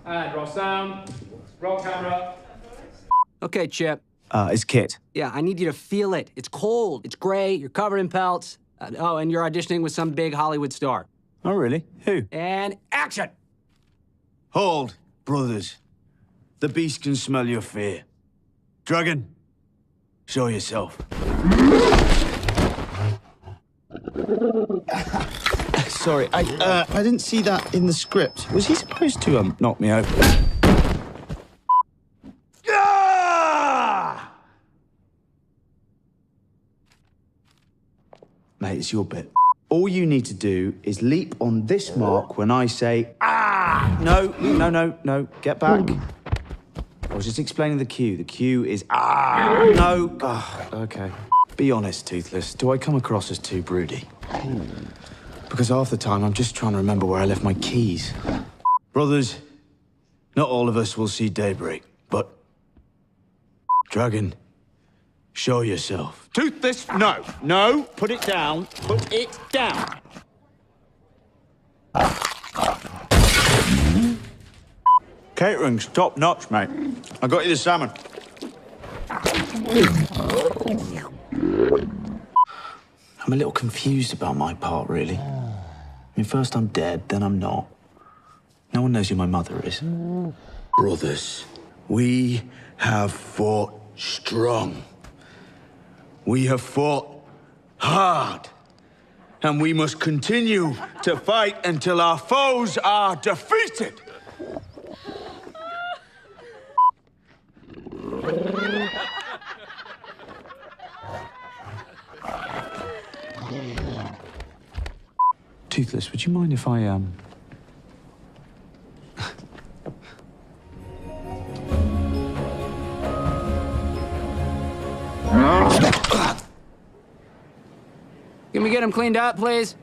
And roll sound. Roll camera. Okay, Chip. It's Kit. Yeah, I need you to feel it. It's cold, it's gray, you're covered in pelts. Oh, and you're auditioning with some big Hollywood star. Oh, really? Who? And action! Hold, brothers. The beast can smell your fear. Dragon, show yourself. Sorry, I didn't see that in the script. Was he supposed to knock me over? Ah! Mate, it's your bit. All you need to do is leap on this mark when I say, ah! No, get back. I was just explaining the cue. The cue is, ah! No. Ah, okay. Be honest, Toothless. Do I come across as too broody? Because half the time, I'm just trying to remember where I left my keys. Brothers, not all of us will see daybreak, but... Dragon, show yourself. Toothless, no, put it down, put it down. Catering's top notch, mate. I got you the salmon. I'm a little confused about my part, really. I mean, first I'm dead, then I'm not. No one knows who my mother is. Brothers, we have fought strong. We have fought hard. And we must continue to fight until our foes are defeated. Toothless, would you mind if I, Can we get him cleaned up, please?